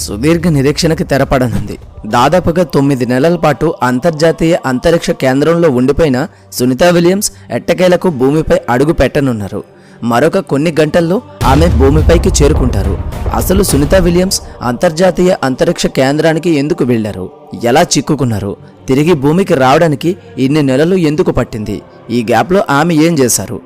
సుదీర్ఘ నిరీక్షణకి తెరపడనుంది. దాదాపుగా 9 నెలల పాటు అంతర్జాతీయ అంతరిక్ష కేంద్రంలో ఉండిపోయిన సునీతా విలియమ్స్ ఎట్టకేలకు భూమిపై అడుగు పెట్టనున్నారు. మరొక కొన్ని గంటల్లో ఆమె భూమిపైకి చేరుకుంటారు. అసలు సునీతా విలియమ్స్ అంతర్జాతీయ అంతరిక్ష కేంద్రానికి ఎందుకు వెళ్లారు, ఎలా చిక్కుకున్నారు, తిరిగి భూమికి రావడానికి ఇన్ని నెలలు ఎందుకు పట్టింది, ఈ గ్యాప్లో ఆమె ఏం చేశారు,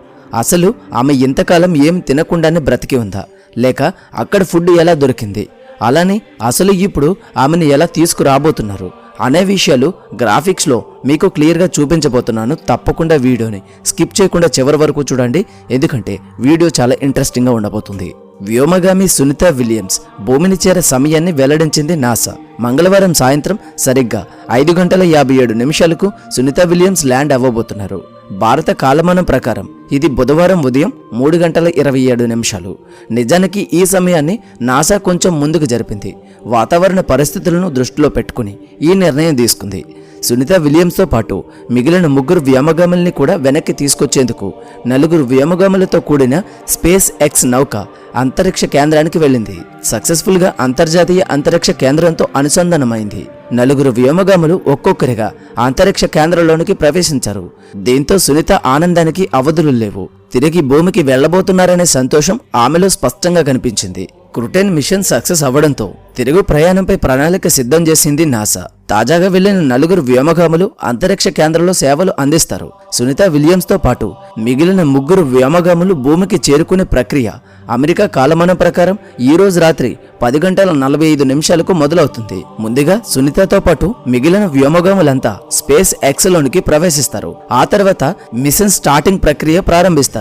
అసలు ఆమె ఇంతకాలం ఏం తినకుండానే బ్రతికి ఉందా, లేక అక్కడ ఫుడ్ ఎలా దొరికింది, అలానే అసలు ఇప్పుడు ఆమెను ఎలా తీసుకురాబోతున్నారు అనే విషయాలు గ్రాఫిక్స్లో మీకు క్లియర్గా చూపించబోతున్నాను. తప్పకుండా వీడియోని స్కిప్ చేయకుండా చివరి వరకు చూడండి, ఎందుకంటే వీడియో చాలా ఇంట్రెస్టింగ్గా ఉండబోతుంది. వ్యోమగామి సునీతా విలియమ్స్ భూమిని చేరే సమయాన్ని వెల్లడించింది నాసా. మంగళవారం సాయంత్రం సరిగ్గా 5:57 సునీతా విలియమ్స్ ల్యాండ్ అవ్వబోతున్నారు. భారత కాలమానం ప్రకారం ఇది బుధవారం ఉదయం 3:27. నిజానికి ఈ సమయాన్ని నాసా కొంచెం ముందుకు జరిపింది. వాతావరణ పరిస్థితులను దృష్టిలో పెట్టుకుని ఈ నిర్ణయం తీసుకుంది. సునీతా విలియమ్స్తో పాటు మిగిలిన 3 వ్యోమగాముల్ని కూడా వెనక్కి తీసుకొచ్చేందుకు 4 వ్యోమగాములతో కూడిన స్పేస్ ఎక్స్ నౌక అంతరిక్ష కేంద్రానికి వెళ్ళింది. సక్సెస్ఫుల్గా అంతర్జాతీయ అంతరిక్ష కేంద్రంతో అనుసంధానమైంది. 4 వ్యోమగాములు ఒక్కొక్కరిగా అంతరిక్ష కేంద్రంలోనికి ప్రవేశించారు. దీంతో సునీత ఆనందానికి అవధులు లేవు. తిరిగి భూమికి వెళ్లబోతున్నారనే సంతోషం ఆమెలో స్పష్టంగా కనిపించింది. క్రూటెన్ మిషన్ సక్సెస్ అవ్వడంతో తిరుగు ప్రయాణంపై ప్రణాళిక సిద్ధం చేసింది నాసా. తాజాగా వెళ్లిన 4 వ్యోమగాములు అంతరిక్ష కేంద్రంలో సేవలు అందిస్తారు. సునీతా విలియమ్స్తో పాటు మిగిలిన 3 వ్యోమగాములు భూమికి చేరుకునే ప్రక్రియ అమెరికా కాలమానం ప్రకారం ఈ రోజు రాత్రి 10:45 మొదలవుతుంది. ముందుగా సునీతతో పాటు మిగిలిన వ్యోమగాములంతా స్పేస్ ఎక్స్ లోనికి ప్రవేశిస్తారు. ఆ తర్వాత మిషన్ స్టార్టింగ్ ప్రక్రియ ప్రారంభిస్తారు.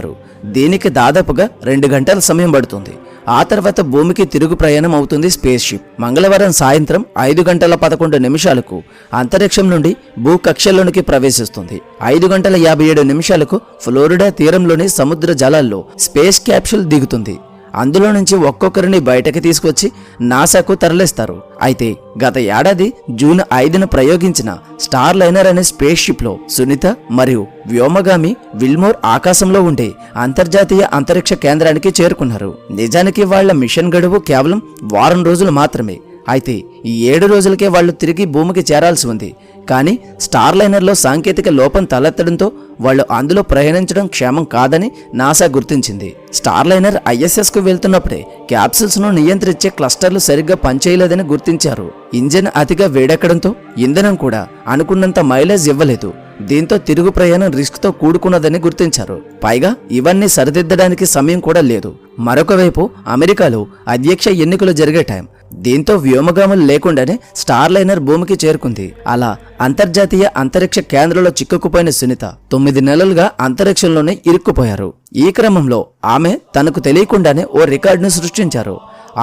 దీనికి దాదాపుగా 2 గంటల సమయం పడుతుంది. ఆ తర్వాత భూమికి తిరుగు ప్రయాణం అవుతుంది స్పేస్ షిప్. మంగళవారం సాయంత్రం 5:11 అంతరిక్షం నుండి భూకక్షలోనికి ప్రవేశిస్తుంది. 5:57 ఫ్లోరిడా తీరంలోని సముద్ర జలాల్లో స్పేస్ క్యాప్సూల్ దిగుతుంది. అందులో నుంచి ఒక్కొక్కరిని బయటకి తీసుకొచ్చి నాసాకు తరలిస్తారు. అయితే గత ఏడాది జూన్ 5న ప్రయోగించిన స్టార్ లైనర్ అనే స్పేస్ షిప్ లో సునీత మరియు వ్యోమగామి విల్మోర్ ఆకాశంలో ఉండే అంతర్జాతీయ అంతరిక్ష కేంద్రానికి చేరుకున్నారు. నిజానికి వాళ్ల మిషన్ గడువు కేవలం వారం రోజులు మాత్రమే. అయితే ఈ 7 రోజులకే వాళ్లు తిరిగి భూమికి చేరాల్సి ఉంది. కానీ స్టార్ లైనర్లో సాంకేతిక లోపం తలెత్తడంతో వాళ్లు అందులో ప్రయాణించడం క్షేమం కాదని నాసా గుర్తించింది. స్టార్ లైనర్ ISSకు వెళ్తున్నప్పుడే క్యాప్సూల్స్ ను నియంత్రించే క్లస్టర్లు సరిగ్గా పనిచేయలేదని గుర్తించారు. ఇంజిన్ అతిగా వేడెక్కడంతో ఇంధనం కూడా అనుకున్నంత మైలేజ్ ఇవ్వలేదు. దీంతో తిరుగు ప్రయాణం రిస్క్ తో కూడుకున్నదని గుర్తించారు. పైగా ఇవన్నీ సరిదిద్దడానికి సమయం కూడా లేదు. మరొక వైపు అమెరికాలో అధ్యక్ష ఎన్నికలు జరిగే టైం. దీంతో వ్యోమగాములు లేకుండానే స్టార్ లైనర్ భూమికి చేరుకుంది. అలా అంతర్జాతీయ అంతరిక్ష కేంద్రంలో చిక్కుకుపోయిన సునీత 9 నెలలుగా అంతరిక్షంలోనే ఇరుక్కుపోయారు. ఈ క్రమంలో ఆమె తనకు తెలియకుండానే ఓ రికార్డును సృష్టించారు.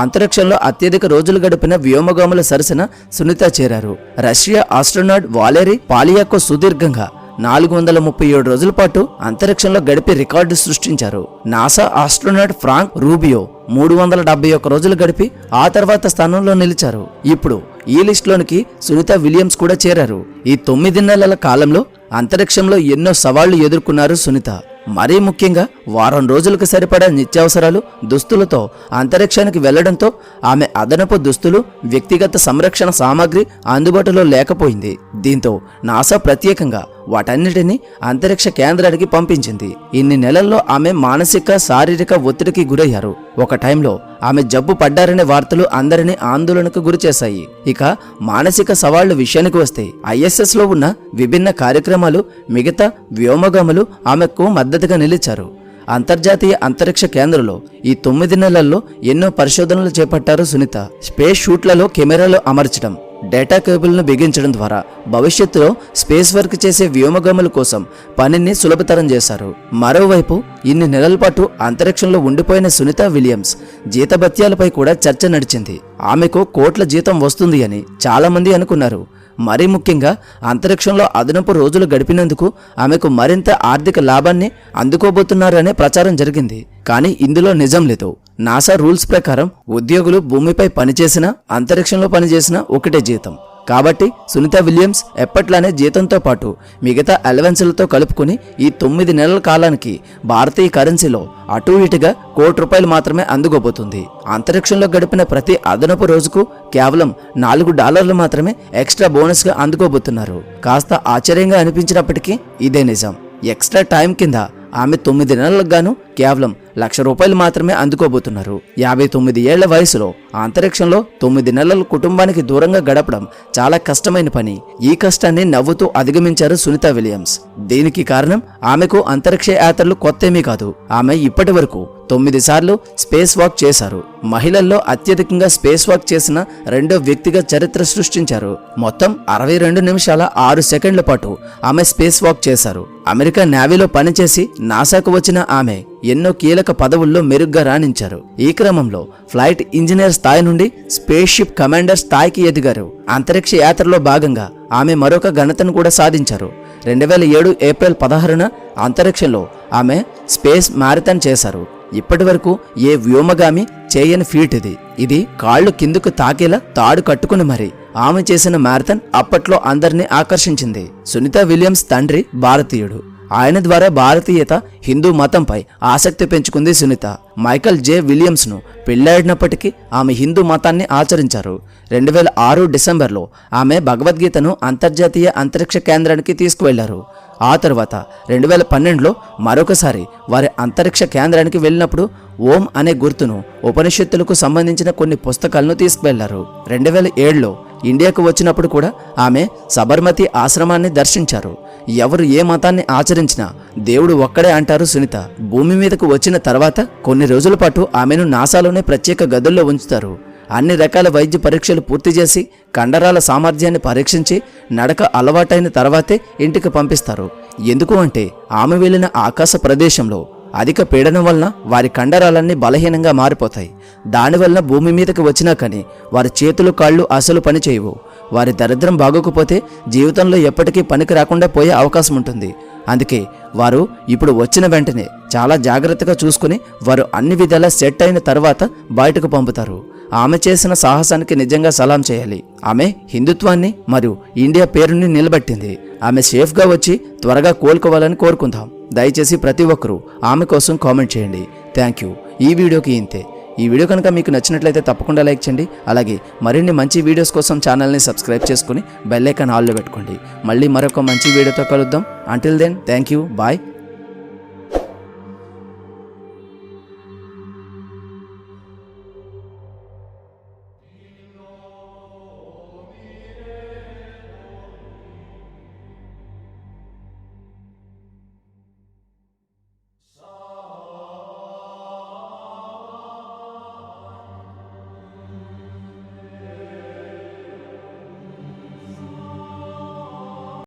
అంతరిక్షంలో అత్యధిక రోజులు గడిపిన వ్యోమగాముల సరసన సునీత చేరారు. రష్యా ఆస్ట్రోనాట్ వాలెరీ పాలియాకో సుదీర్ఘంగా 437 రోజుల పాటు అంతరిక్షంలో గడిపి రికార్డు సృష్టించారు. నాసా ఆస్ట్రోనాట్ ఫ్రాంక్ రూబియో 371 రోజులు గడిపి ఆ తర్వాత స్థానంలో నిలిచారు. ఇప్పుడు ఈ లిస్టులోనికి సునీతా విలియమ్స్ కూడా చేరారు. ఈ 9 నెలల కాలంలో అంతరిక్షంలో ఎన్నో సవాళ్లు ఎదుర్కొన్నారు సునీత. మరీ ముఖ్యంగా వారం రోజులకు సరిపడా నిత్యావసరాలు, దుస్తులతో అంతరిక్షానికి వెళ్లడంతో ఆమె అదనపు దుస్తులు, వ్యక్తిగత సంరక్షణ సామాగ్రి అందుబాటులో లేకపోయింది. దీంతో నాసా ప్రత్యేకంగా వాటన్నిటినీ అంతరిక్ష కేంద్రానికి పంపించింది. ఇన్ని నెలల్లో ఆమె మానసిక, శారీరక ఒత్తిడికి గురయ్యారు. ఒక టైంలో ఆమె జబ్బు పడ్డారనే వార్తలు అందరినీ ఆందోళనకు గురిచేశాయి. ఇక మానసిక సవాళ్ల విషయానికి వస్తే ISSలో ఉన్న విభిన్న కార్యక్రమాలు, మిగతా వ్యోమగాములు ఆమెకు మద్దతుగా నిలిచారు. అంతర్జాతీయ అంతరిక్ష కేంద్రంలో ఈ 9 నెలల్లో ఎన్నో పరిశోధనలు చేపట్టారు సునీత. స్పేస్ షూట్లలో కెమెరాలు అమర్చడం, డేటా కేబుల్ను బిగించడం ద్వారా భవిష్యత్తులో స్పేస్ వర్క్ చేసే వ్యోమగాముల కోసం పనిని సులభతరం చేశారు. మరోవైపు ఇన్ని నెలల పాటు అంతరిక్షంలో ఉండిపోయిన సునీతా విలియమ్స్ జీతభత్యాలపై కూడా చర్చ నడిచింది. ఆమెకు కోట్ల జీతం వస్తుంది అని చాలా మంది అనుకున్నారు. మరీ ముఖ్యంగా అంతరిక్షంలో అదనపు రోజులు గడిపినందుకు ఆమెకు మరింత ఆర్థిక లాభాన్ని అందుకోబోతున్నారనే ప్రచారం జరిగింది. కానీ ఇందులో నిజం లేదు. నాసా రూల్స్ ప్రకారం ఉద్యోగులు భూమిపై పనిచేసినా, అంతరిక్షంలో పనిచేసినా ఒకటే జీతం. కాబట్టి సునీత విలియమ్స్ ఎప్పట్లానే జీతంతో పాటు మిగతా అలవెన్సులతో కలుపుకుని ఈ 9 నెలల కాలానికి భారతీయ కరెన్సీలో అటు ఇటుగా ₹1 మాత్రమే అందుకోబోతుంది. అంతరిక్షంలో గడిపిన ప్రతి అదనపు రోజుకు కేవలం $4 మాత్రమే ఎక్స్ట్రా బోనస్గా అందుకోబోతున్నారు. కాస్త ఆశ్చర్యంగా అనిపించినప్పటికీ ఇదే నిజం. ఎక్స్ట్రా టైం కింద ఆమె 9 నెలలకు గాను కేవలం ₹1,00,000 మాత్రమే అందుకోబోతున్నారు. 59 ఏళ్ల వయసులో అంతరిక్షంలో 9 నెలలు కుటుంబానికి దూరంగా గడపడం చాలా కష్టమైన పని. ఈ కష్టాన్ని నవ్వుతూ అధిగమించారు సునీత విలియమ్స్. దీనికి కారణం ఆమెకు అంతరిక్ష యాత్రలు కొత్తేమీ కాదు. ఆమె ఇప్పటి వరకు 9 సార్లు స్పేస్ వాక్ చేశారు. మహిళల్లో అత్యధికంగా స్పేస్ వాక్ చేసిన రెండో వ్యక్తిగా చరిత్ర సృష్టించారు. మొత్తం 62 నిమిషాల 6 సెకండ్ల పాటు ఆమె స్పేస్ వాక్ చేశారు. అమెరికా నేవీలో పనిచేసి నాసాకు వచ్చిన ఆమె ఎన్నో కీలక పదవుల్లో మెరుగ్గా రాణించారు. ఈ క్రమంలో ఫ్లైట్ ఇంజనీర్ స్థాయి నుండి స్పేస్ షిప్ కమాండర్ స్థాయికి ఎదిగారు. అంతరిక్ష యాత్రలో భాగంగా ఆమె మరొక ఘనతను కూడా సాధించారు. 2007 ఏప్రిల్ 16న అంతరిక్షంలో ఆమె స్పేస్ మ్యారథాన్ చేశారు. ఇప్పటి వరకు ఏ వ్యోమగామి చేయని ఫీట్ ఇది కాళ్ళు కిందకు తాకేలా తాడు కట్టుకుని మరి ఆమె చేసిన మ్యారథాన్ అప్పట్లో అందరినీ ఆకర్షించింది. సునీత విలియమ్స్ తండ్రి భారతీయుడు. ఆయన ద్వారా భారతీయత, హిందూ మతంపై ఆసక్తి పెంచుకుంది సునీత. మైకల్ జే విలియమ్స్ ను పెళ్లాడినప్పటికీ ఆమె హిందూ మతాన్ని ఆచరించారు. 2006 డిసెంబర్లో ఆమె భగవద్గీతను అంతర్జాతీయ అంతరిక్ష కేంద్రానికి తీసుకువెళ్లారు. ఆ తర్వాత 2012లో మరొకసారి వారి అంతరిక్ష కేంద్రానికి వెళ్ళినప్పుడు ఓం అనే గుర్తును, ఉపనిషత్తులకు సంబంధించిన కొన్ని పుస్తకాలను తీసుకువెళ్లారు. 2007లో ఇండియాకు వచ్చినప్పుడు కూడా ఆమె సబర్మతి ఆశ్రమాన్ని దర్శించారు. ఎవరు ఏ మతాన్ని ఆచరించినా దేవుడు ఒక్కడే అంటారు సునీత. భూమి మీదకు వచ్చిన తర్వాత కొన్ని రోజుల పాటు ఆమెను నాసాలోనే ప్రత్యేక గదుల్లో ఉంచుతారు. అన్ని రకాల వైద్య పరీక్షలు పూర్తి చేసి కండరాల సామర్థ్యాన్ని పరీక్షించి నడక అలవాటైన తర్వాతే ఇంటికి పంపిస్తారు. ఎందుకు అంటే ఆమె వెళ్లిన ఆకాశ ప్రదేశంలో అధిక పీడనం వలన వారి కండరాలన్నీ బలహీనంగా మారిపోతాయి. దానివల్ల భూమి మీదకి వచ్చినా కానీ వారి చేతులు కాళ్ళు అసలు పనిచేయవు. వారి దరిద్రం బాగోకపోతే జీవితంలో ఎప్పటికీ పనికి రాకుండా పోయే అవకాశం ఉంటుంది. అందుకే వారు ఇప్పుడు వచ్చిన వెంటనే చాలా జాగ్రత్తగా చూసుకుని వారు అన్ని విధాలా సెట్ అయిన తర్వాత బయటకు పంపుతారు. ఆమె చేసిన సాహసానికి నిజంగా సలాం చేయాలి. ఆమె హిందుత్వాన్ని మరియు ఇండియా పేరుని నిలబెట్టింది. ఆమె సేఫ్గా వచ్చి త్వరగా కోలుకోవాలని కోరుకుందాం. దయచేసి ప్రతి ఒక్కరూ ఆమె కోసం కామెంట్ చేయండి. Thank you. ఈ వీడియోకి ఇంతే. ఈ వీడియో కనుక మీకు నచ్చినట్లయితే తప్పకుండా లైక్ చేయండి. అలాగే మరిన్ని మంచి వీడియోస్ కోసం ఛానల్ని సబ్స్క్రైబ్ చేసుకుని బెల్ ఐకాన్ ఆల్లో పెట్టుకోండి. మళ్ళీ మరొక మంచి వీడియోతో కలుద్దాం. Until then thank you. Bye.